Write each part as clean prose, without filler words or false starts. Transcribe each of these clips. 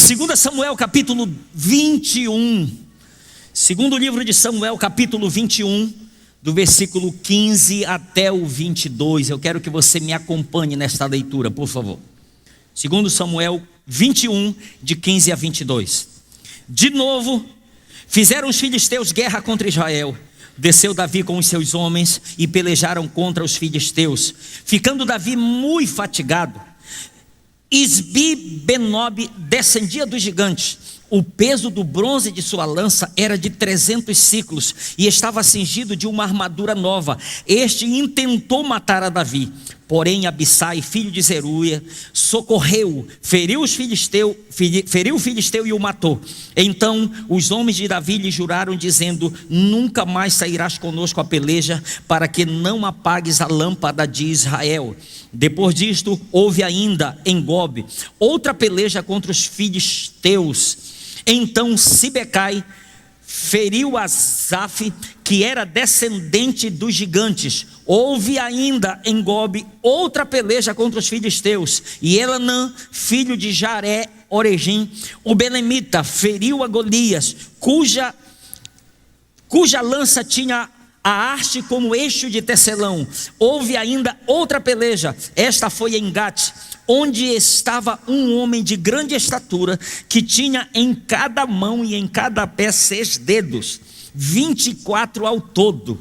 2 Samuel capítulo 21, segundo livro de Samuel capítulo 21, do versículo 15 até o 22, eu quero que você me acompanhe nesta leitura, por favor. 2 Samuel 21, de 15 a 22. De novo, fizeram os filisteus guerra contra Israel. Desceu Davi com os seus homens e pelejaram contra os filisteus, ficando Davi muito fatigado. Isbi-Benob descendia dos gigantes. O peso do bronze de sua lança era de 300 siclos e estava cingido de uma armadura nova. Este intentou matar a Davi, porém Abissai, filho de Zeruia, socorreu, feriu o filisteu e o matou. Então os homens de Davi lhe juraram, dizendo: nunca mais sairás conosco a peleja, para que não apagues a lâmpada de Israel. Depois disto, houve ainda em Gobe outra peleja contra os filisteus. Então Sibecai feriu Asaf, que era descendente dos gigantes. Houve ainda em Gobe outra peleja contra os filisteus. E Elanã, filho de Jaré-Oregim, o belemita, feriu a Golias, cuja lança tinha a haste como eixo de tecelão. Houve ainda outra peleja, esta foi em Gate, onde estava um homem de grande estatura, que tinha em cada mão e em cada pé 6 dedos, 24 ao todo.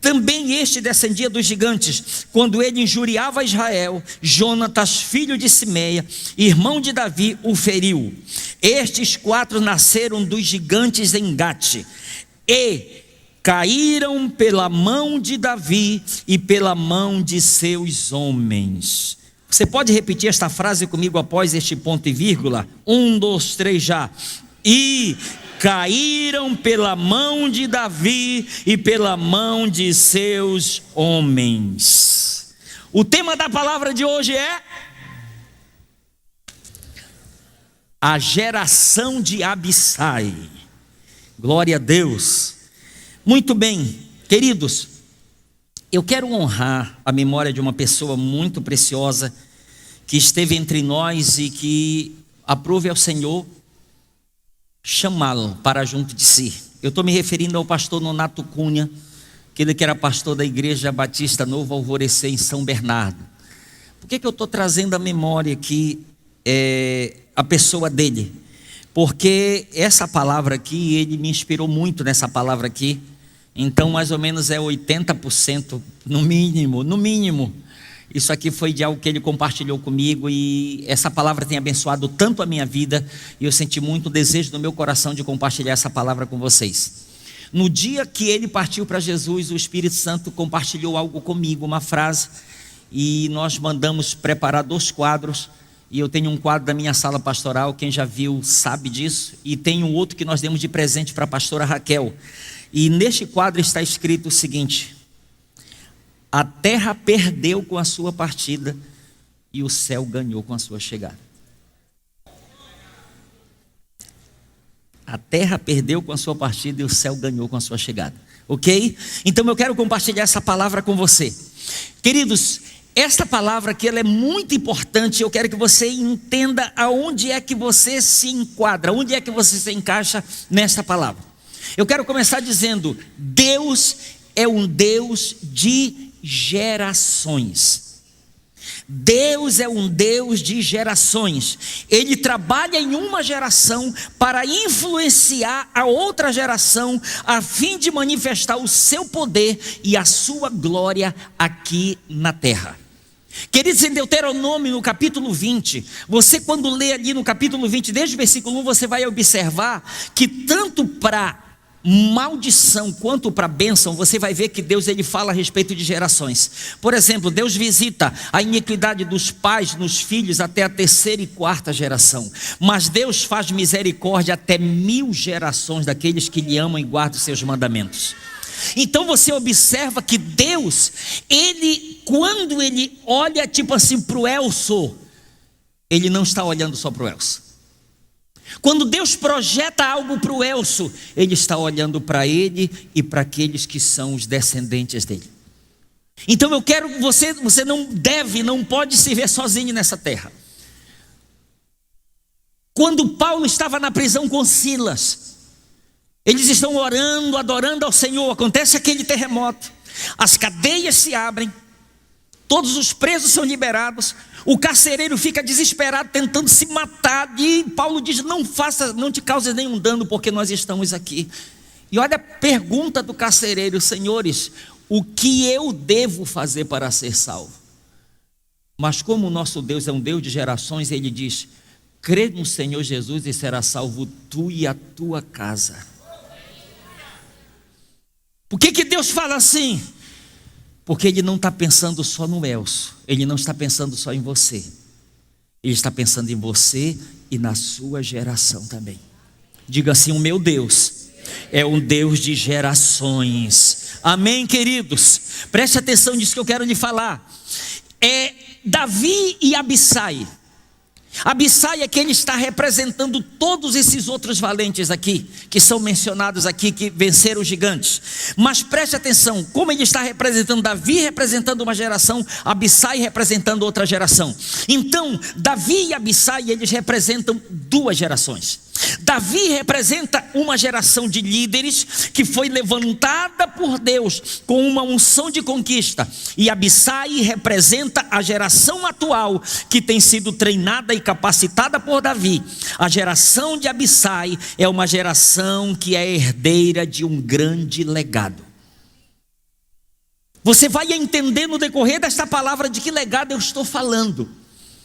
Também este descendia dos gigantes. Quando ele injuriava Israel, Jonatas, filho de Simeia, irmão de Davi, o feriu. Estes 4 nasceram dos gigantes em Gate, e caíram pela mão de Davi e pela mão de seus homens. Você pode repetir esta frase comigo após este ponto e vírgula? 1, 2, 3 já. E caíram pela mão de Davi e pela mão de seus homens. O tema da palavra de hoje é a geração de Abissai. Glória a Deus. Muito bem, queridos, eu quero honrar a memória de uma pessoa muito preciosa que esteve entre nós e que aprove ao Senhor chamá-lo para junto de si. Eu estou me referindo ao pastor Nonato Cunha, aquele que era pastor da Igreja Batista Novo Alvorecer em São Bernardo. Por que eu estou trazendo à memória aqui a pessoa dele? Porque essa palavra aqui, ele me inspirou muito nessa palavra aqui. Então mais ou menos é 80% no mínimo. Isso aqui foi de algo que ele compartilhou comigo, e essa palavra tem abençoado tanto a minha vida, e eu senti muito o desejo no meu coração de compartilhar essa palavra com vocês. No dia que ele partiu para Jesus, o Espírito Santo compartilhou algo comigo, uma frase, e nós mandamos preparar 2 quadros. E eu tenho um quadro da minha sala pastoral, quem já viu sabe disso, e tenho outro que nós demos de presente para a pastora Raquel. E neste quadro está escrito o seguinte: a terra perdeu com a sua partida e o céu ganhou com a sua chegada. A terra perdeu com a sua partida e o céu ganhou com a sua chegada. Ok? Então eu quero compartilhar essa palavra com você. Queridos, esta palavra aqui ela é muito importante. Eu quero que você entenda aonde é que você se enquadra, onde é que você se encaixa nesta palavra. Eu quero começar dizendo: Deus é um Deus de gerações. Deus é um Deus de gerações. Ele trabalha em uma geração para influenciar a outra geração, a fim de manifestar o seu poder e a sua glória aqui na terra. Queridos, em Deuteronômio no capítulo 20, você quando lê ali no capítulo 20, desde o versículo 1, você vai observar que tanto para maldição quanto para bênção, você vai ver que Deus ele fala a respeito de gerações. Por exemplo, Deus visita a iniquidade dos pais nos filhos até a 3ª e 4ª geração, mas Deus faz misericórdia até 1000 gerações daqueles que lhe amam e guardam os seus mandamentos. Então você observa que Deus, quando ele olha tipo assim para o Elso, ele não está olhando só para o Elso. Quando Deus projeta algo para o Elso, ele está olhando para ele e para aqueles que são os descendentes dele. Então eu quero que você não pode se ver sozinho nessa terra. Quando Paulo estava na prisão com Silas, eles estão orando, adorando ao Senhor, acontece aquele terremoto, as cadeias se abrem, todos os presos são liberados, o carcereiro fica desesperado tentando se matar, e Paulo diz: não te causes nenhum dano, porque nós estamos aqui. E olha a pergunta do carcereiro: senhores, o que eu devo fazer para ser salvo? Mas como o nosso Deus é um Deus de gerações, ele diz: crê no Senhor Jesus e será salvo tu e a tua casa. Por que Deus fala assim? Porque Ele não está pensando só no Elcio, Ele não está pensando só em você, Ele está pensando em você e na sua geração também. Diga assim: o meu Deus é um Deus de gerações. Amém, queridos? Preste atenção nisso que eu quero lhe falar. É Davi e Abissai. Abissai é quem está representando todos esses outros valentes aqui, que são mencionados aqui, que venceram os gigantes. Mas preste atenção, como ele está representando Davi, representando uma geração, Abissai representando outra geração. Então, Davi e Abissai, eles representam duas gerações. Davi representa uma geração de líderes que foi levantada por Deus com uma unção de conquista, e Abissai representa a geração atual que tem sido treinada e capacitada por Davi. A geração de Abissai é uma geração que é herdeira de um grande legado. Você vai entender no decorrer desta palavra de que legado eu estou falando.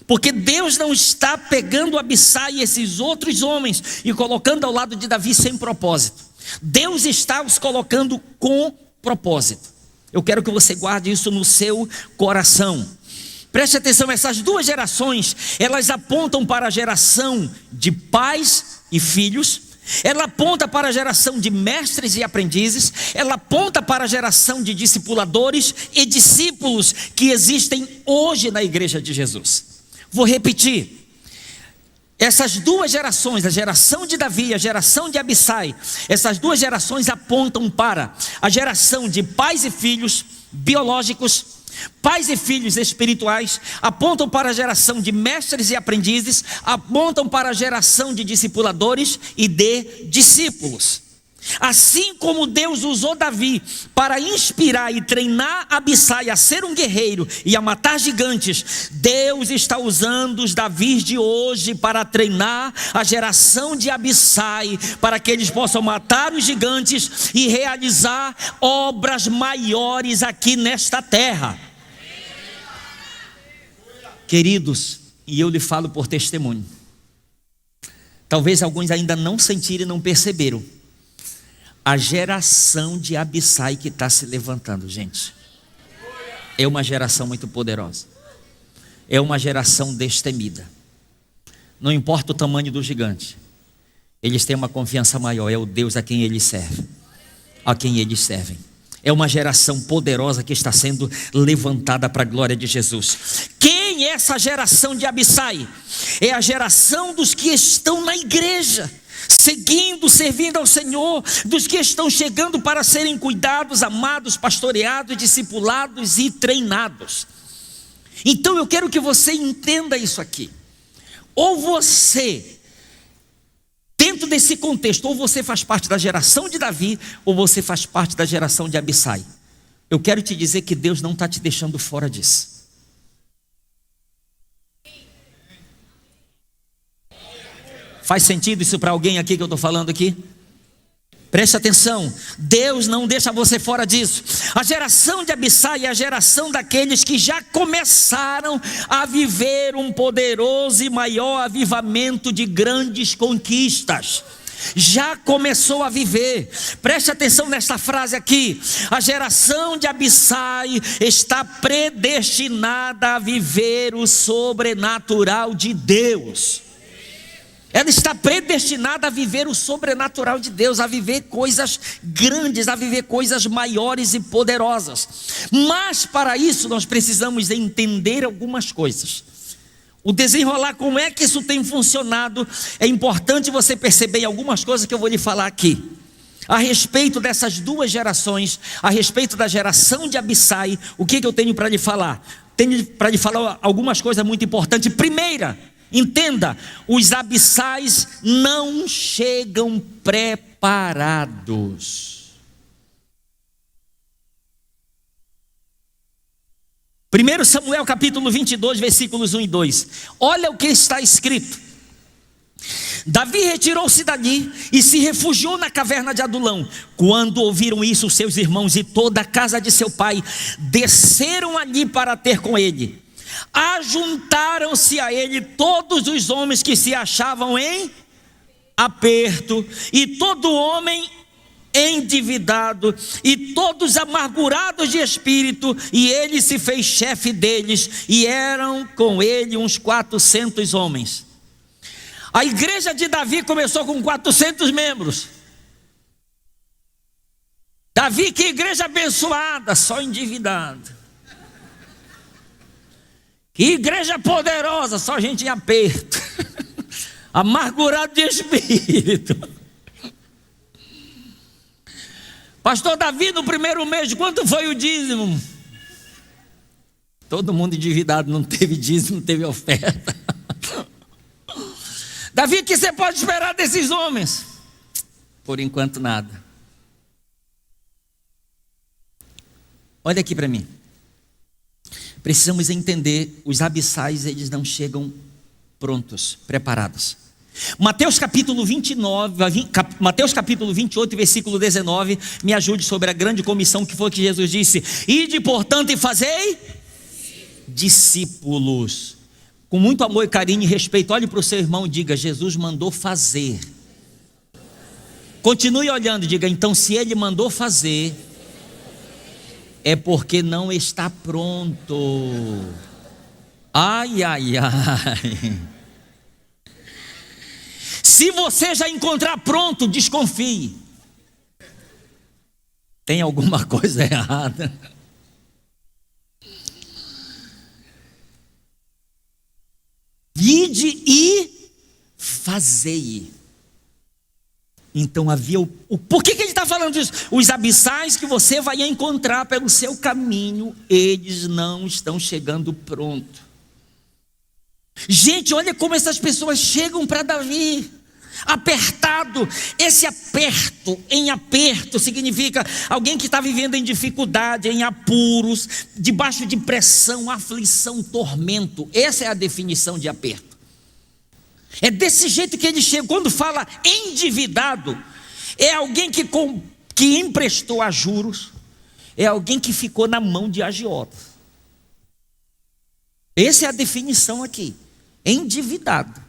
Porque Deus não está pegando Abissai e esses outros homens e colocando ao lado de Davi sem propósito. Deus está os colocando com propósito. Eu quero que você guarde isso no seu coração. Preste atenção, essas duas gerações, elas apontam para a geração de pais e filhos. Ela aponta para a geração de mestres e aprendizes. Ela aponta para a geração de discipuladores e discípulos que existem hoje na igreja de Jesus. Vou repetir, essas duas gerações, a geração de Davi e a geração de Abissai, essas duas gerações apontam para a geração de pais e filhos biológicos, pais e filhos espirituais, apontam para a geração de mestres e aprendizes, apontam para a geração de discipuladores e de discípulos. Assim como Deus usou Davi para inspirar e treinar Abissai a ser um guerreiro e a matar gigantes, Deus está usando os Davis de hoje para treinar a geração de Abissai, para que eles possam matar os gigantes e realizar obras maiores aqui nesta terra. Queridos, e eu lhe falo por testemunho, talvez alguns ainda não sentiram e não perceberam, a geração de Abissai que está se levantando, gente, é uma geração muito poderosa, é uma geração destemida. Não importa o tamanho do gigante, eles têm uma confiança maior, é o Deus a quem eles servem, a quem eles servem. É uma geração poderosa que está sendo levantada para a glória de Jesus. Quem é essa geração de Abissai? É a geração dos que estão na igreja, seguindo, servindo ao Senhor, dos que estão chegando para serem cuidados, amados, pastoreados, discipulados e treinados. Então eu quero que você entenda isso aqui. Ou você, dentro desse contexto, ou você faz parte da geração de Davi, ou você faz parte da geração de Abissai. Eu quero te dizer que Deus não está te deixando fora disso. Faz sentido isso para alguém aqui que eu estou falando aqui? Preste atenção, Deus não deixa você fora disso. A geração de Abissai é a geração daqueles que já começaram a viver um poderoso e maior avivamento de grandes conquistas. Já começou a viver. Preste atenção nesta frase aqui. A geração de Abissai está predestinada a viver o sobrenatural de Deus. Ela está predestinada a viver o sobrenatural de Deus, a viver coisas grandes, a viver coisas maiores e poderosas. Mas para isso nós precisamos entender algumas coisas. O desenrolar, como é que isso tem funcionado, é importante você perceber em algumas coisas que eu vou lhe falar aqui. A respeito dessas duas gerações, a respeito da geração de Abissai, o que eu tenho para lhe falar? Tenho para lhe falar algumas coisas muito importantes. Primeira, Entenda, os abissais não chegam preparados. 1 Samuel capítulo 22, versículos 1 e 2. Olha o que está escrito. Davi retirou-se dali e se refugiou na caverna de Adulão. Quando ouviram isso, seus irmãos e toda a casa de seu pai desceram ali para ter com ele. Ajuntaram-se a ele todos os homens que se achavam em aperto, e todo homem endividado, e todos amargurados de espírito, e ele se fez chefe deles, e eram com ele uns 400 homens. A igreja de Davi começou com 400 membros. Davi, que igreja abençoada, só endividado. Que igreja poderosa, só gente em aperto. Amargurado de espírito. Pastor Davi, no primeiro mês, quanto foi o dízimo? Todo mundo endividado, não teve dízimo, não teve oferta. Davi, o que você pode esperar desses homens? Por enquanto nada. Olha aqui para mim. Precisamos entender, os abissais, eles não chegam prontos, preparados. Mateus capítulo 28, versículo 19, me ajude sobre a grande comissão que foi que Jesus disse: ide, portanto, e fazei discípulos. Com muito amor e carinho e respeito, olhe para o seu irmão e diga: Jesus mandou fazer. Continue olhando e diga: então, se ele mandou fazer, é porque não está pronto. Ai, ai, ai. Se você já encontrar pronto, desconfie. Tem alguma coisa errada. Vinde e fazei. Então havia por que ele está falando disso? Os abissais que você vai encontrar pelo seu caminho, eles não estão chegando pronto. Gente, olha como essas pessoas chegam para Davi, apertado. Esse aperto, em aperto, significa alguém que está vivendo em dificuldade, em apuros, debaixo de pressão, aflição, tormento. Essa é a definição de aperto. É desse jeito que ele chega. Quando fala endividado, é alguém que emprestou a juros, é alguém que ficou na mão de agiotas. Essa é a definição aqui. Endividado.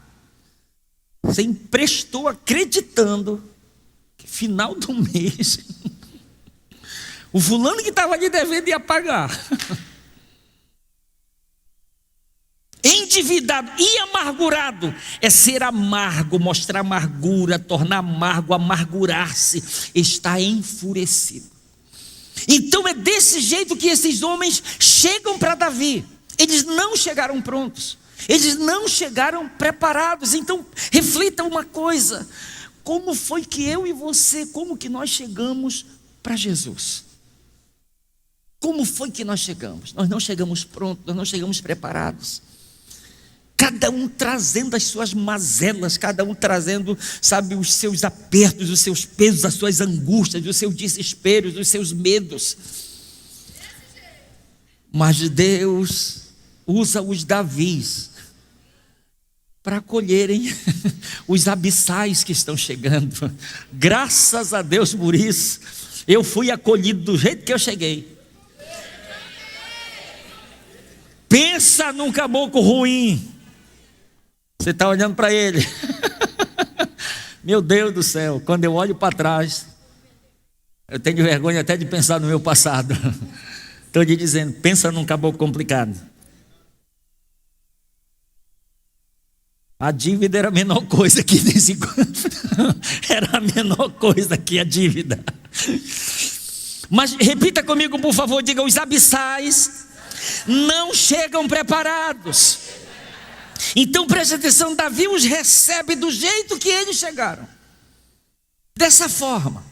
Você emprestou acreditando que final do mês o fulano que estava ali devendo ia pagar. Endividado e amargurado é ser amargo, mostrar amargura, tornar amargo, amargurar-se, estar enfurecido. Então é desse jeito que esses homens chegam para Davi. Eles não chegaram prontos, eles não chegaram preparados. Então reflita uma coisa: como foi que eu e você, como que nós chegamos para Jesus? Como foi que nós chegamos? Nós não chegamos prontos, nós não chegamos preparados. Cada um trazendo as suas mazelas, cada um trazendo, sabe, os seus apertos, os seus pesos, as suas angústias, os seus desesperos, os seus medos. Mas Deus usa os Davis para acolherem os abissais que estão chegando. Graças a Deus por isso. Eu fui acolhido do jeito que eu cheguei. Pensa num caboclo ruim. Você está olhando para ele. Meu Deus do céu, quando eu olho para trás, eu tenho vergonha até de pensar no meu passado. Estou lhe dizendo, pensa num caboclo complicado. A dívida era a menor coisa que nesse enquanto. Era a menor coisa que a dívida. Mas repita comigo, por favor, diga: os abissais não chegam preparados. Então preste atenção, Davi os recebe do jeito que eles chegaram. Dessa forma.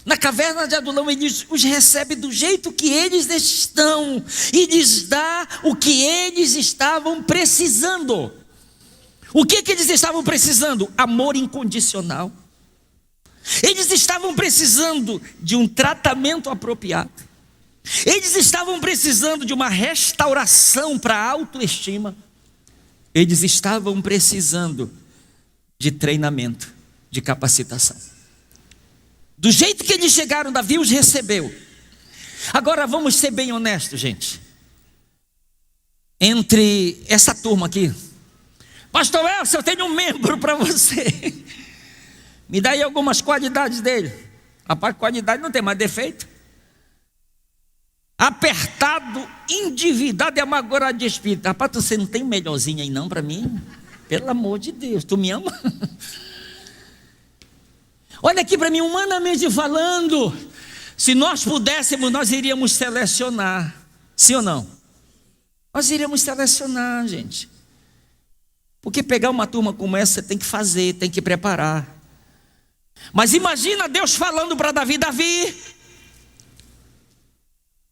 Na caverna de Adulão, ele os recebe do jeito que eles estão e lhes dá o que eles estavam precisando. O que eles estavam precisando? Amor incondicional. Eles estavam precisando de um tratamento apropriado. Eles estavam precisando de uma restauração para a autoestima. Eles estavam precisando de treinamento, de capacitação. Do jeito que eles chegaram, Davi os recebeu. Agora vamos ser bem honestos, gente. Entre essa turma aqui, pastor Elcio, eu tenho um membro para você. Me dá aí algumas qualidades dele. Rapaz, qualidade não tem mais defeito. Apertado, endividado e amargurado de espírito. Rapaz, você não tem um melhorzinho aí não para mim? Pelo amor de Deus, tu me ama? Olha aqui para mim, humanamente falando, se nós pudéssemos, nós iríamos selecionar. Sim ou não? Nós iríamos selecionar, gente. Porque pegar uma turma como essa, você tem que fazer, tem que preparar. Mas imagina Deus falando para Davi: Davi,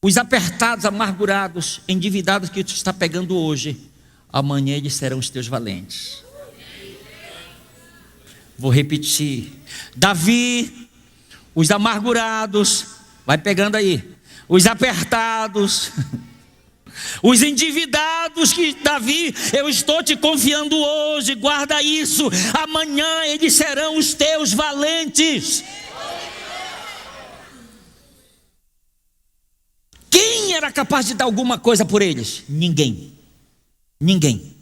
os apertados, amargurados, endividados que tu está pegando hoje, amanhã eles serão os teus valentes. Vou repetir: Davi, os amargurados, vai pegando aí, os apertados, os endividados que Davi, eu estou te confiando hoje, guarda isso, amanhã eles serão os teus valentes. Quem era capaz de dar alguma coisa por eles? Ninguém. Ninguém.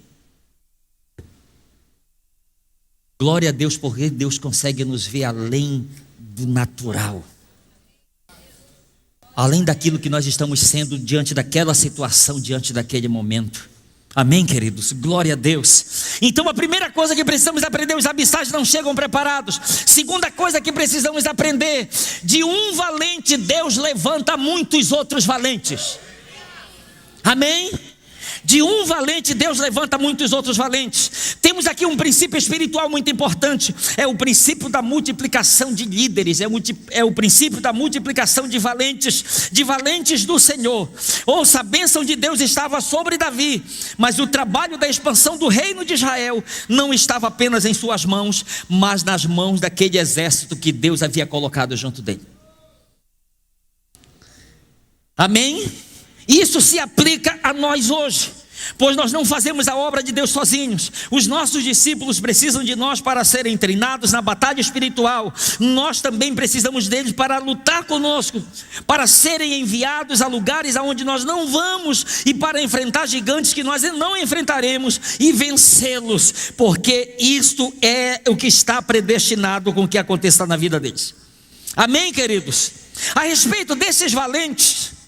Glória a Deus, porque Deus consegue nos ver além do natural, além daquilo que nós estamos sendo diante daquela situação, diante daquele momento. Amém, queridos? Glória a Deus. Então a primeira coisa que precisamos aprender: os abissais não chegam preparados. Segunda coisa que precisamos aprender: de um valente Deus levanta muitos outros valentes. Amém? De um valente Deus levanta muitos outros valentes. Temos aqui um princípio espiritual muito importante. É o princípio da multiplicação de líderes. É o princípio da multiplicação de valentes do Senhor. Ouça, a bênção de Deus estava sobre Davi, mas o trabalho da expansão do reino de Israel não estava apenas em suas mãos, mas nas mãos daquele exército que Deus havia colocado junto dele. Amém? Isso se aplica a nós hoje, pois nós não fazemos a obra de Deus sozinhos. Os nossos discípulos precisam de nós para serem treinados na batalha espiritual. Nós também precisamos deles para lutar conosco, para serem enviados a lugares aonde nós não vamos e para enfrentar gigantes que nós não enfrentaremos e vencê-los, porque isto é o que está predestinado com que aconteça na vida deles. Amém, queridos? A respeito desses valentes,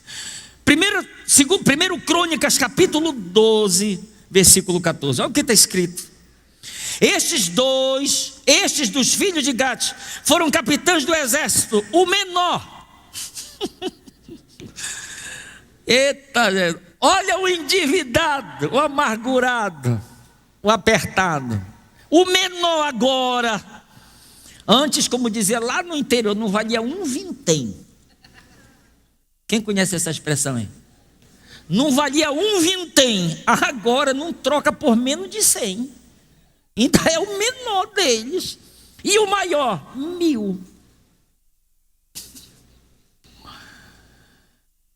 Primeiro Crônicas, capítulo 12, versículo 14. Olha o que está escrito. Estes dos filhos de Gade, foram capitães do exército. O menor. Eita, olha o endividado, o amargurado, o apertado. O menor agora. Antes, como dizia lá no interior, não valia um vintém. Quem conhece essa expressão aí? Não valia um vintém, agora não troca por menos de 100. Então é o menor deles. E o maior? 1000.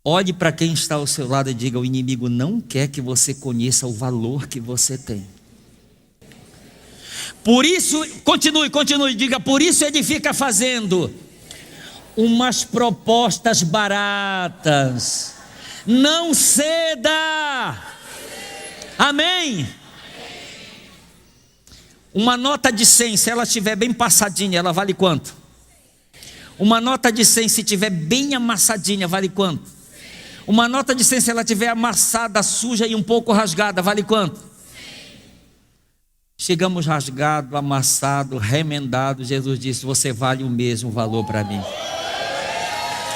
Olhe para quem está ao seu lado e diga: o inimigo não quer que você conheça o valor que você tem. Por isso, continue, diga: por isso ele fica fazendo umas propostas baratas. Não ceda. Amém? Uma nota de 100, se ela estiver bem passadinha, ela vale quanto? Uma nota de 100, se estiver bem amassadinha, vale quanto? Uma nota de 100, se ela estiver amassada, suja e um pouco rasgada, vale quanto? Chegamos rasgado, amassado, remendado. Jesus disse: você vale o mesmo valor para mim.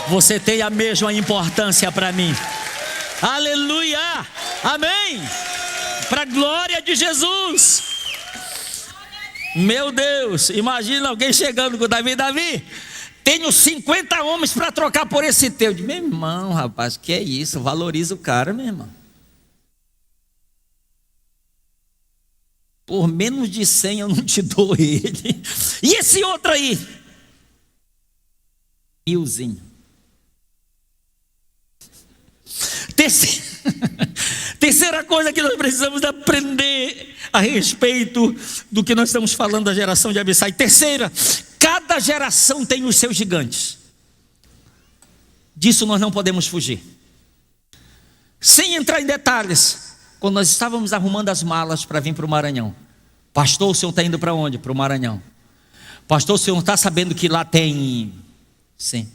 Você tem a mesma importância para mim. Aleluia, amém, para a glória de Jesus. Meu Deus, imagina alguém chegando com Davi: Davi, tenho 50 homens para trocar por esse teu. Meu irmão, rapaz, que é isso? Valoriza o cara, meu irmão. por menos de 100 eu não te dou ele. E esse outro aí? 1000. Terceira coisa que nós precisamos aprender a respeito do que nós estamos falando da geração de Abissai. Terceira, cada geração tem os seus gigantes. Disso nós não podemos fugir. Sem entrar em detalhes, quando nós estávamos arrumando as malas para vir para o Maranhão: pastor, o senhor está indo para onde? Para o Maranhão. Pastor, o senhor não está sabendo que lá tem... Sim.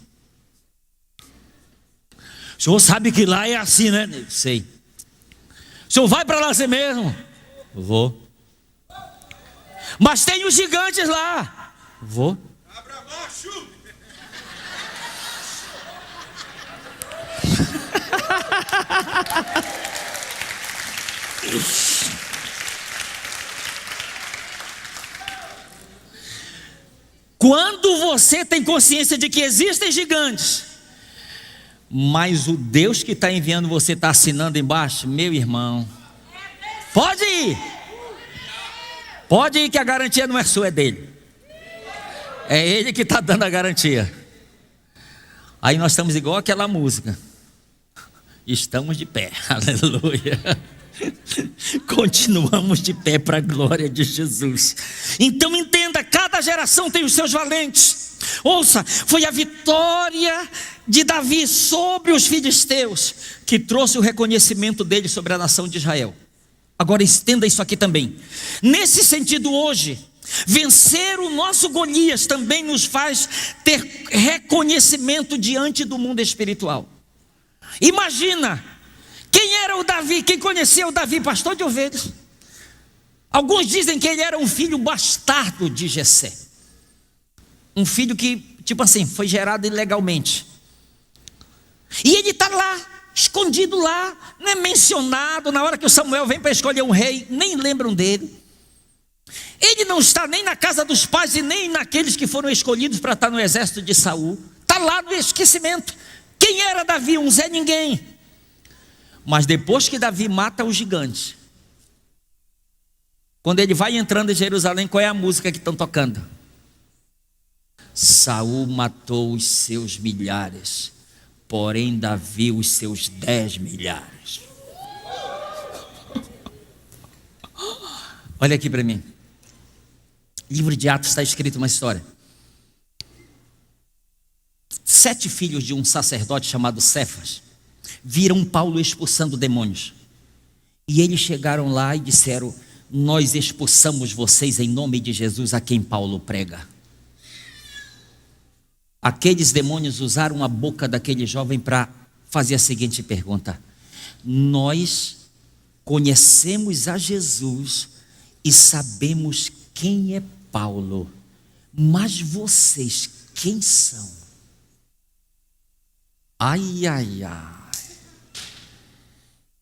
O senhor sabe que lá é assim, né? Sei. O senhor vai para lá assim mesmo? Vou. Mas tem os gigantes lá. Vou. Abra baixo. Quando você tem consciência de que existem gigantes, mas o Deus que está enviando você está assinando embaixo, meu irmão, pode ir. Pode ir, que a garantia não é sua, é dele. É ele que está dando a garantia. Aí nós estamos igual aquela música. Estamos de pé, aleluia. Continuamos de pé para a glória de Jesus. Então entenda, cada geração tem os seus valentes. Ouça, foi a vitória de Davi sobre os filisteus que trouxe o reconhecimento dele sobre a nação de Israel. Agora entenda isso aqui também. Nesse sentido, hoje, vencer o nosso Golias também nos faz ter reconhecimento diante do mundo espiritual. Imagina, quem era o Davi? Quem conhecia o Davi? Pastor de ovelhas. Alguns dizem que ele era um filho bastardo de Jessé. Um filho que, tipo assim, foi gerado ilegalmente. E ele está lá, escondido lá, não é mencionado. Na hora que o Samuel vem para escolher um rei, nem lembram dele. Ele não está nem na casa dos pais e nem naqueles que foram escolhidos para estar no exército de Saul. Está lá no esquecimento. Quem era Davi? Um Zé Ninguém. Mas depois que Davi mata os gigantes, quando ele vai entrando em Jerusalém, qual é a música que estão tocando? Saul matou os seus milhares, porém Davi os seus 10 milhares. Olha aqui para mim. Livro de Atos está escrito uma história. 7 filhos de um sacerdote chamado Cefas viram Paulo expulsando demônios. E eles chegaram lá e disseram: nós expulsamos vocês em nome de Jesus a quem Paulo prega. Aqueles demônios usaram a boca daquele jovem para fazer a seguinte pergunta: nós conhecemos a Jesus e sabemos quem é Paulo, mas vocês quem são? Ai, ai, ai.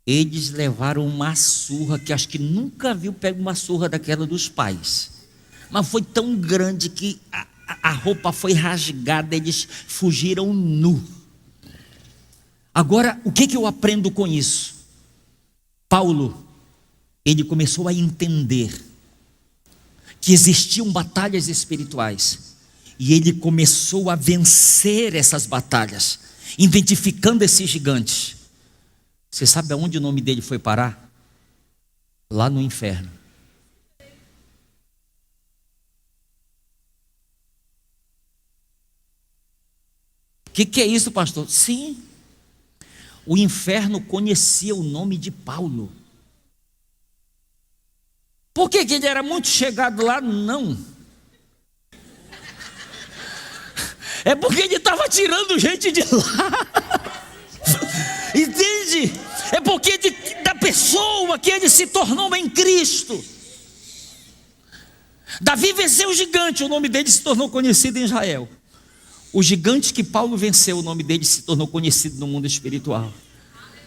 Eles levaram uma surra que acho que nunca viu pegar uma surra daquela dos pais. Mas foi tão grande que a roupa foi rasgada, eles fugiram nu. Agora, o que eu aprendo com isso? Paulo, ele começou a entender que existiam batalhas espirituais. E ele começou a vencer essas batalhas, identificando esses gigantes. Você sabe aonde o nome dele foi parar? Lá no inferno. O que é isso, pastor? Sim, o inferno conhecia o nome de Paulo. Por que ele era muito chegado lá? Não. É porque ele estava tirando gente de lá. Entende? É porque da pessoa que ele se tornou em Cristo. Davi venceu o gigante, o nome dele se tornou conhecido em Israel. O gigante que Paulo venceu, o nome dele se tornou conhecido no mundo espiritual.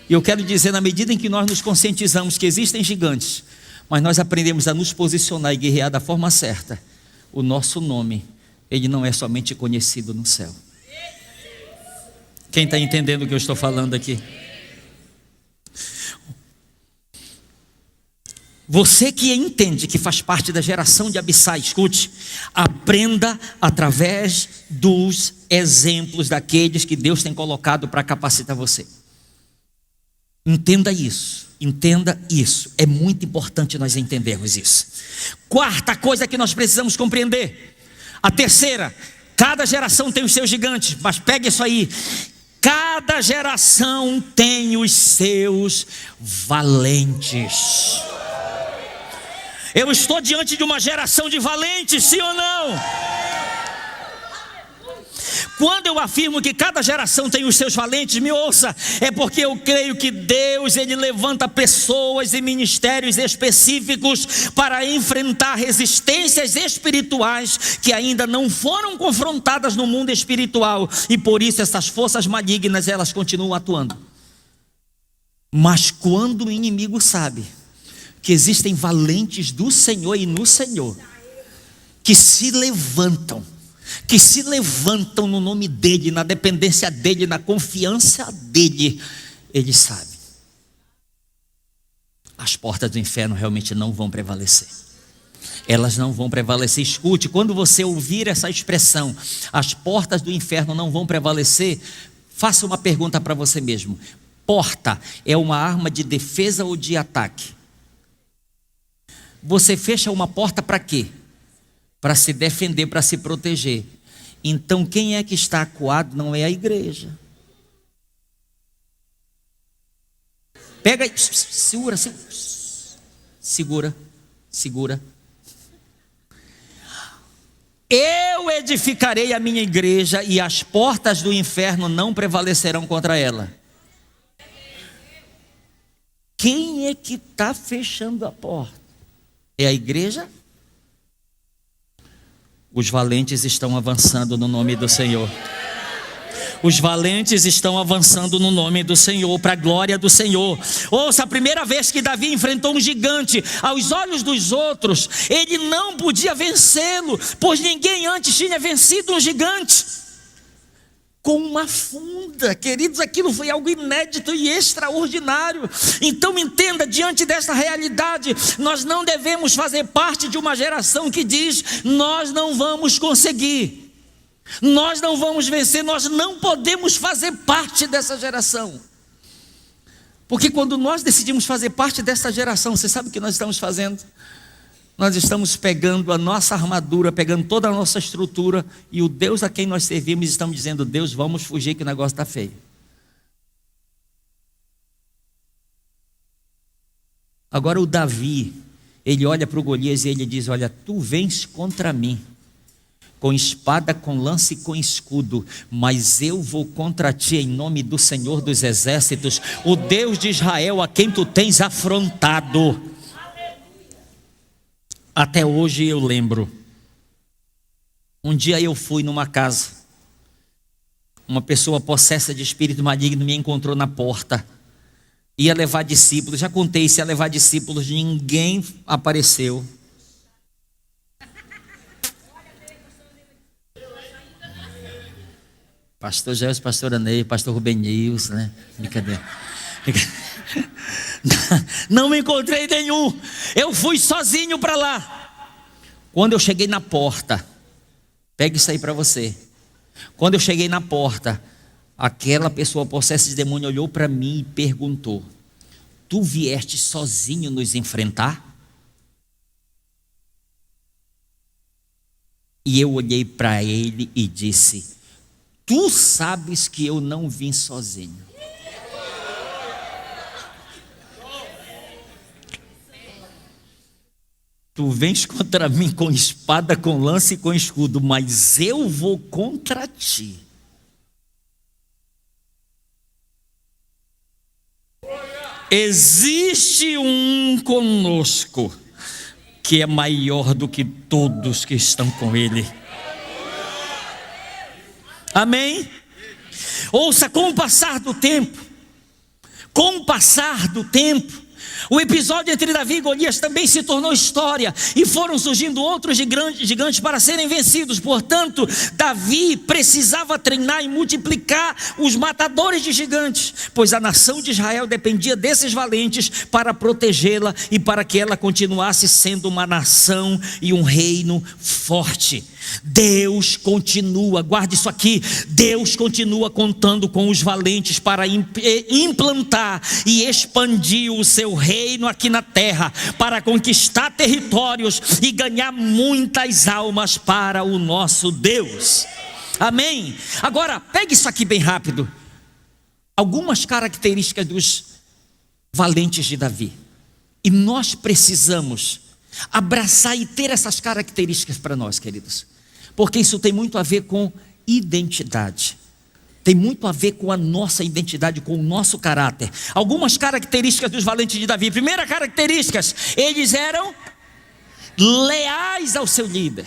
E eu quero dizer, na medida em que nós nos conscientizamos que existem gigantes, mas nós aprendemos a nos posicionar e guerrear da forma certa, o nosso nome, ele não é somente conhecido no céu. Quem está entendendo o que eu estou falando aqui? Você que entende que faz parte da geração de Abissai, escute, aprenda através dos exemplos daqueles que Deus tem colocado para capacitar você. Entenda isso, é muito importante nós entendermos isso. Quarta coisa que nós precisamos compreender, a terceira, cada geração tem os seus gigantes, mas pegue isso aí, cada geração tem os seus valentes. Eu estou diante de uma geração de valentes, sim ou não? Quando eu afirmo que cada geração tem os seus valentes, me ouça, é porque eu creio que Deus, Ele levanta pessoas e ministérios específicos para enfrentar resistências espirituais que ainda não foram confrontadas no mundo espiritual, e por isso essas forças malignas, elas continuam atuando. Mas quando o inimigo sabe que existem valentes do Senhor e no Senhor, que se levantam no nome dEle, na dependência dEle, na confiança dEle, Ele sabe, as portas do inferno realmente não vão prevalecer. Elas não vão prevalecer. Escute, quando você ouvir essa expressão, as portas do inferno não vão prevalecer, faça uma pergunta para você mesmo: porta é uma arma de defesa ou de ataque? Você fecha uma porta para quê? Para se defender, para se proteger. Então quem é que está acuado não é a igreja. Pega aí, segura. Eu edificarei a minha igreja e as portas do inferno não prevalecerão contra ela. Quem é que está fechando a porta? É a igreja? Os valentes estão avançando no nome do Senhor. Os valentes estão avançando no nome do Senhor, para a glória do Senhor. Ouça, a primeira vez que Davi enfrentou um gigante, aos olhos dos outros, ele não podia vencê-lo, pois ninguém antes tinha vencido um gigante com uma funda. Queridos, aquilo foi algo inédito e extraordinário. Então entenda, diante dessa realidade, nós não devemos fazer parte de uma geração que diz: nós não vamos conseguir, nós não vamos vencer, nós não podemos fazer parte dessa geração. Porque quando nós decidimos fazer parte dessa geração, você sabe o que nós estamos fazendo? Nós estamos pegando a nossa armadura, pegando toda a nossa estrutura, e o Deus a quem nós servimos, estamos dizendo: Deus, vamos fugir que o negócio está feio. Agora o Davi, ele olha para o Golias e ele diz: olha, tu vens contra mim com espada, com lança e com escudo, mas eu vou contra ti em nome do Senhor dos exércitos, o Deus de Israel, a quem tu tens afrontado. Até hoje eu lembro, um dia eu fui numa casa, uma pessoa possessa de espírito maligno me encontrou na porta, ia levar discípulos, já contei, se ia levar discípulos, ninguém apareceu. Pastor Gelson, pastora Ney, pastor Rubem Nilson, né? Brincadeira. Não encontrei nenhum. Eu fui sozinho para lá. Quando eu cheguei na porta, pega isso aí para você. Quando eu cheguei na porta, aquela pessoa possessa de demônio olhou para mim e perguntou: tu vieste sozinho nos enfrentar? E eu olhei para ele e disse: tu sabes que eu não vim sozinho. Tu vens contra mim com espada, com lança e com escudo, mas eu vou contra ti. Existe um conosco que é maior do que todos que estão com ele. Amém? Ouça, com o passar do tempo, O episódio entre Davi e Golias também se tornou história, e foram surgindo outros gigantes para serem vencidos. Portanto, Davi precisava treinar e multiplicar os matadores de gigantes, pois a nação de Israel dependia desses valentes para protegê-la e para que ela continuasse sendo uma nação e um reino forte. Deus continua, guarde isso aqui, Deus continua contando com os valentes para implantar e expandir o seu reino aqui na terra, para conquistar territórios e ganhar muitas almas para o nosso Deus. Amém? Agora, pegue isso aqui bem rápido. Algumas características dos valentes de Davi, e nós precisamos abraçar e ter essas características para nós, queridos, porque isso tem muito a ver com identidade, tem muito a ver com a nossa identidade, com o nosso caráter. Algumas características dos valentes de Davi. Primeira característica: eles eram leais ao seu líder.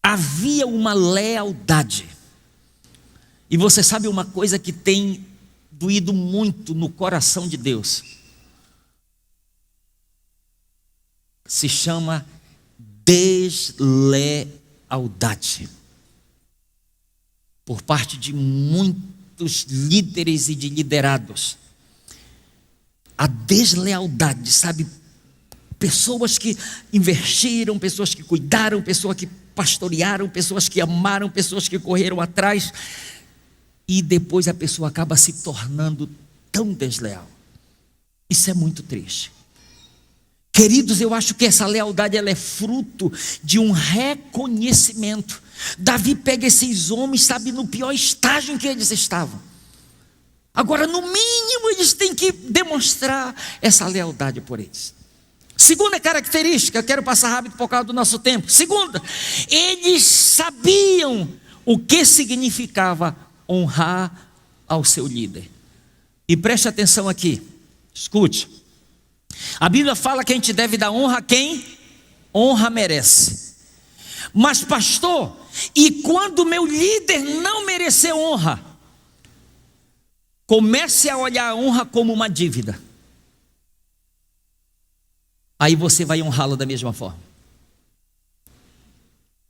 Havia uma lealdade. E você sabe uma coisa que tem doído muito no coração de Deus? Se chama deslealdade por parte de muitos líderes e de liderados. A deslealdade, sabe? Pessoas que investiram, pessoas que cuidaram, pessoas que pastorearam, pessoas que amaram, pessoas que correram atrás, e depois a pessoa acaba se tornando tão desleal. Isso é muito triste. Queridos, eu acho que essa lealdade ela é fruto de um reconhecimento. Davi pega esses homens, sabe, no pior estágio em que eles estavam. Agora, no mínimo, eles têm que demonstrar essa lealdade por eles. Segunda característica, eu quero passar rápido por causa do nosso tempo. Segunda, eles sabiam o que significava honrar ao seu líder. E preste atenção aqui, escute. A Bíblia fala que a gente deve dar honra a quem honra merece. Mas pastor, e quando meu líder não merecer honra? Comece a olhar a honra como uma dívida. Aí você vai honrá-lo da mesma forma.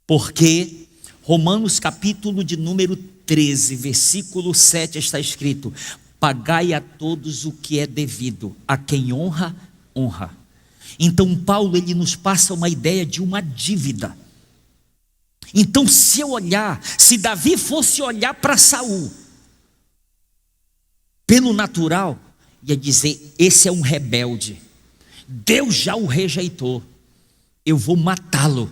Porque Romanos capítulo de número 13, versículo 7 está escrito: pagai a todos o que é devido, a quem honra, honra. Então Paulo ele nos passa uma ideia de uma dívida. Então se Davi fosse olhar para Saul, pelo natural, ia dizer: esse é um rebelde, Deus já o rejeitou, eu vou matá-lo.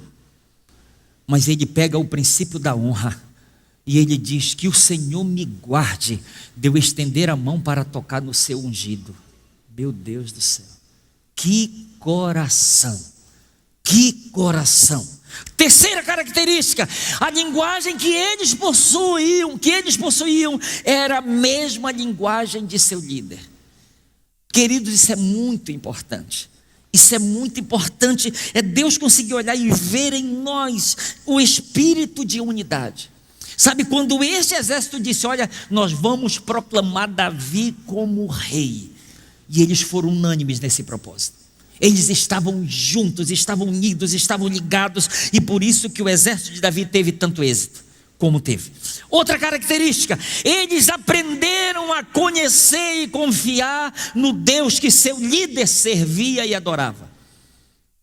Mas ele pega o princípio da honra e ele diz: que o Senhor me guarde de eu estender a mão para tocar no seu ungido. Meu Deus do céu, que coração, que coração. Terceira característica, a linguagem que eles possuíam era a mesma linguagem de seu líder. Queridos, isso é muito importante. Isso é muito importante. É Deus conseguir olhar e ver em nós o espírito de unidade. Sabe, quando este exército disse: olha, nós vamos proclamar Davi como rei, e eles foram unânimes nesse propósito. Eles estavam juntos, estavam unidos, estavam ligados, e por isso que o exército de Davi teve tanto êxito como teve. Outra característica, eles aprenderam a conhecer e confiar no Deus que seu líder servia e adorava.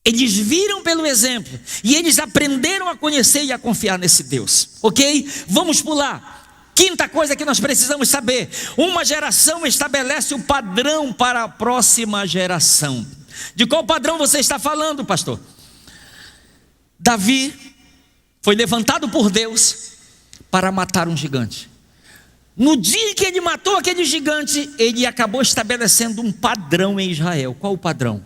Eles viram pelo exemplo e eles aprenderam a conhecer e a confiar nesse Deus. Ok? Vamos pular. Quinta coisa que nós precisamos saber: uma geração estabelece o padrão para a próxima geração. De qual padrão você está falando, pastor? Davi foi levantado por Deus para matar um gigante. No dia que ele matou aquele gigante, ele acabou estabelecendo um padrão em Israel. Qual o padrão?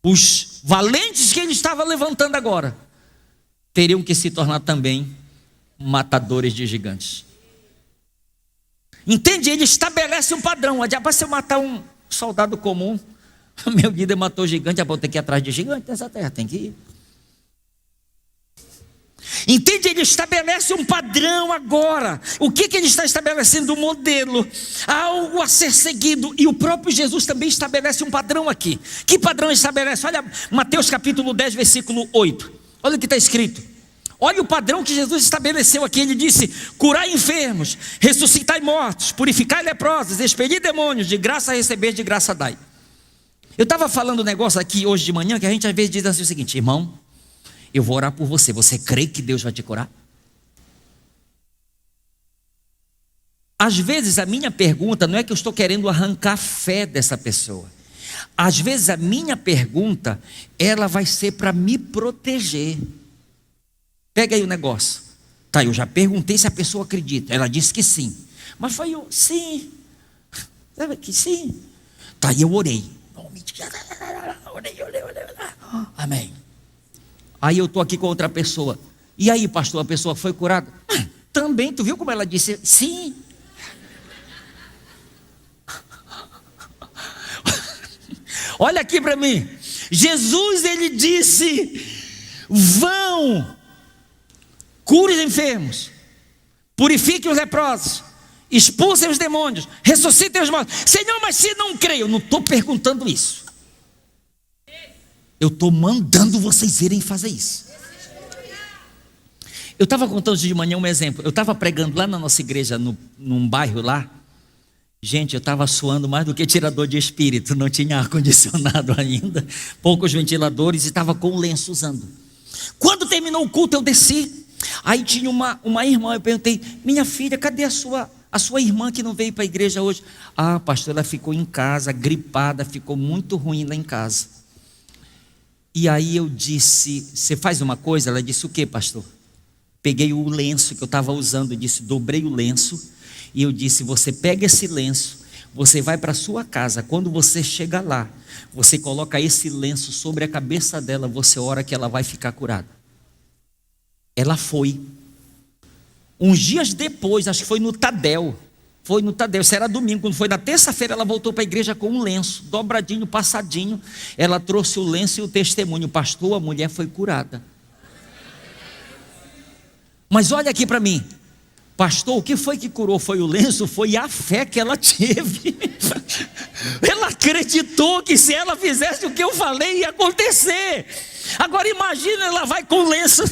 Os valentes que ele estava levantando agora teriam que se tornar também matadores de gigantes. Entende? Ele estabelece um padrão. Para se eu matar um soldado comum, meu líder matou gigante, eu vou ter que ir atrás de gigante nessa terra, tem que ir. Entende? Ele estabelece um padrão agora. O que ele está estabelecendo? Um modelo, algo a ser seguido. E o próprio Jesus também estabelece um padrão aqui. Que padrão estabelece? Olha Mateus capítulo 10, versículo 8. Olha o que está escrito. Olha o padrão que Jesus estabeleceu aqui. Ele disse: curai enfermos, ressuscitai mortos, purificai leprosos, expelir demônios, de graça receber, de graça dai. Eu estava falando um negócio aqui hoje de manhã, que a gente às vezes diz assim o seguinte: irmão, eu vou orar por você, você crê que Deus vai te curar? Às vezes a minha pergunta não é que eu estou querendo arrancar a fé dessa pessoa. Às vezes a minha pergunta, ela vai ser para me proteger. Pega aí o negócio. Tá, eu já perguntei se a pessoa acredita. Ela disse que sim. Mas foi eu, sim. Sabe que sim? Tá, e eu orei. Orei. Amém. Aí eu estou aqui com outra pessoa. E aí, pastor, a pessoa foi curada? Também, tu viu como ela disse? Sim. Olha aqui para mim. Jesus, ele disse: vão, curem os enfermos, purifiquem os leprosos, expulsem os demônios, ressuscitem os mortos. Senhor, mas se não creio, eu não estou perguntando isso. Eu estou mandando vocês irem fazer isso. Eu estava contando hoje de manhã um exemplo. Eu estava pregando lá na nossa igreja, num bairro lá. Gente, eu estava suando mais do que tirador de espírito. Não tinha ar-condicionado ainda, poucos ventiladores, e estava com o lenço usando. Quando terminou o culto, eu desci. Aí tinha uma irmã. Eu perguntei: minha filha, cadê a sua irmã que não veio para a igreja hoje? Ah, pastor, ela ficou em casa, gripada, ficou muito ruim lá em casa. E aí eu disse: você faz uma coisa? Ela disse: o que, pastor? Peguei o lenço que eu estava usando, eu disse, dobrei o lenço, e eu disse: você pega esse lenço, você vai para a sua casa, quando você chega lá, você coloca esse lenço sobre a cabeça dela, você ora que ela vai ficar curada. Ela foi. Uns dias depois, acho que foi no Tadel, isso era domingo, quando foi na terça-feira, ela voltou para a igreja com um lenço, dobradinho, passadinho. Ela trouxe o lenço e o testemunho: pastor, a mulher foi curada. Mas olha aqui para mim, pastor, o que foi que curou? Foi o lenço? Foi a fé que ela teve. Ela acreditou que se ela fizesse o que eu falei, ia acontecer. Agora imagina, ela vai com o lenço.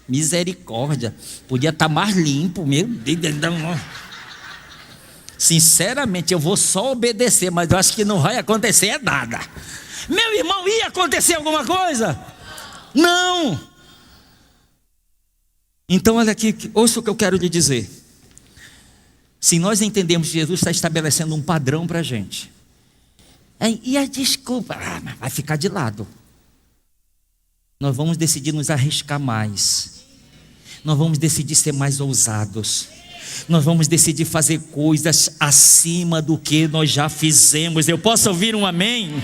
Misericórdia, podia estar mais limpo, meu Deus. Sinceramente, eu vou só obedecer, mas eu acho que não vai acontecer nada. Meu irmão, ia acontecer alguma coisa? Não. Então olha aqui, ouça o que eu quero lhe dizer. Se nós entendemos que Jesus está estabelecendo um padrão para a gente, e a desculpa, mas vai ficar de lado. Nós vamos decidir nos arriscar mais. Nós vamos decidir ser mais ousados. Nós vamos decidir fazer coisas acima do que nós já fizemos. Eu posso ouvir um amém?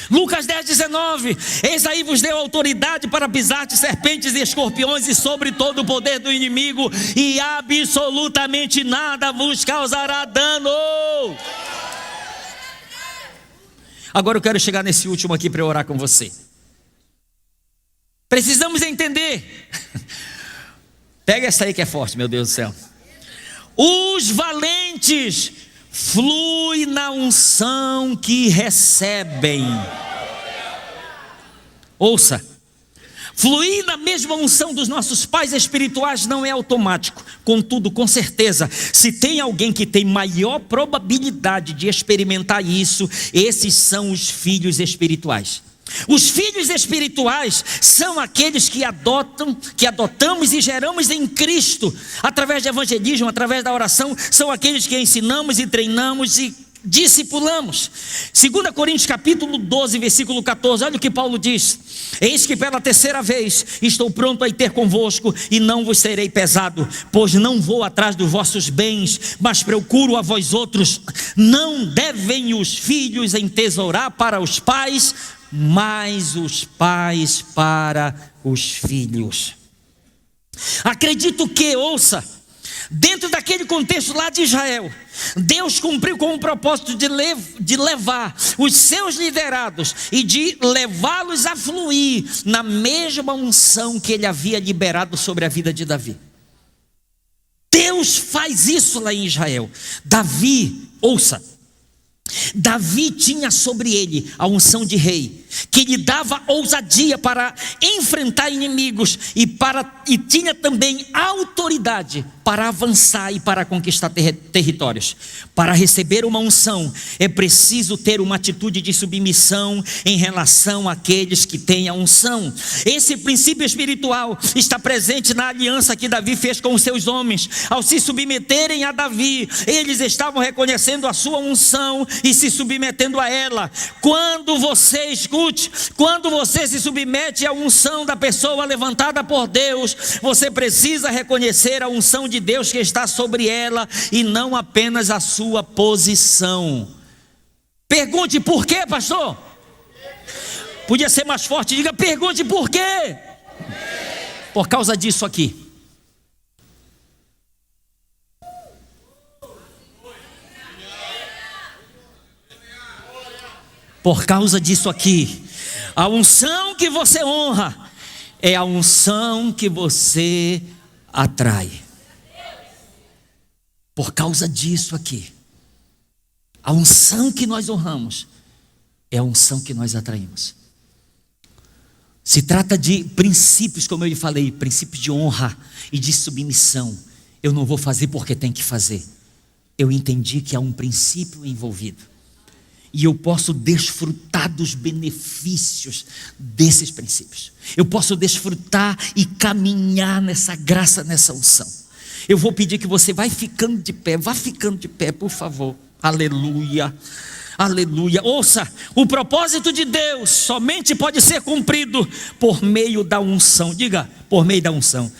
Lucas 10, 19. Eis aí vos deu autoridade para pisar de serpentes e escorpiões e sobre todo o poder do inimigo, e absolutamente nada vos causará dano. Agora eu quero chegar nesse último aqui para eu orar com você. Precisamos entender. Pega essa aí que é forte, meu Deus do céu. Os valentes fluem na unção que recebem. Ouça, fluir na mesma unção dos nossos pais espirituais não é automático. Contudo, com certeza, se tem alguém que tem maior probabilidade de experimentar isso, esses são os filhos espirituais. Os filhos espirituais são aqueles que adotamos e geramos em Cristo, através de evangelismo, através da oração. São aqueles que ensinamos e treinamos e discipulamos. 2 Coríntios capítulo 12, versículo 14, olha o que Paulo diz: eis que pela terceira vez estou pronto a ir ter convosco, e não vos serei pesado, pois não vou atrás dos vossos bens, mas procuro a vós outros. Não devem os filhos entesourar para os pais, mas os pais para os filhos. Acredito que, ouça, Dentro daquele contexto lá de Israel, Deus cumpriu com o propósito de levar os seus liderados e de levá-los a fluir na mesma unção que ele havia liberado sobre a vida de Davi. Deus faz isso lá em Israel. Davi, ouça, Davi tinha sobre ele a unção de rei, que lhe dava ousadia para enfrentar inimigos e tinha também autoridade para avançar e para conquistar territórios. Para receber uma unção é preciso ter uma atitude de submissão em relação àqueles que têm a unção. Esse princípio espiritual está presente na aliança que Davi fez com os seus homens. Ao se submeterem a Davi, eles estavam reconhecendo a sua unção e se submetendo a ela. Quando você se submete à unção da pessoa levantada por Deus, você precisa reconhecer a unção de Deus que está sobre ela e não apenas a sua posição. Pergunte por quê, pastor? Podia ser mais forte, diga: pergunte por quê? Por causa disso aqui. Por causa disso aqui. A unção que você honra é a unção que você atrai. Por causa disso aqui. A unção que nós honramos é a unção que nós atraímos. Se trata de princípios, como eu lhe falei, princípios de honra e de submissão. Eu não vou fazer porque tem que fazer. Eu entendi que há um princípio envolvido. E eu posso desfrutar dos benefícios desses princípios. Eu posso desfrutar e caminhar nessa graça, nessa unção. Eu vou pedir que você vá ficando de pé, por favor. Aleluia, aleluia. Ouça, o propósito de Deus somente pode ser cumprido por meio da unção. Diga: por meio da unção.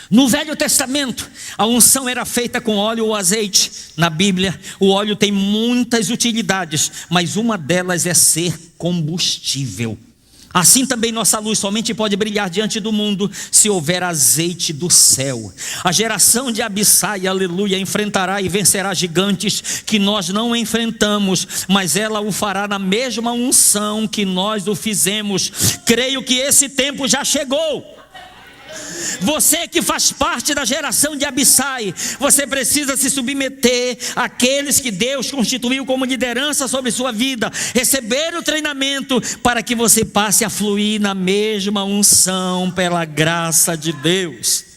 No Velho Testamento, a unção era feita com óleo ou azeite. Na Bíblia, o óleo tem muitas utilidades, mas uma delas é ser combustível. Assim também nossa luz somente pode brilhar diante do mundo se houver azeite do céu. A geração de Abissai, aleluia, enfrentará e vencerá gigantes que nós não enfrentamos, mas ela o fará na mesma unção que nós o fizemos. Creio que esse tempo já chegou. Você que faz parte da geração de Abissai, você precisa se submeter àqueles que Deus constituiu como liderança sobre sua vida, receber o treinamento para que você passe a fluir na mesma unção pela graça de Deus.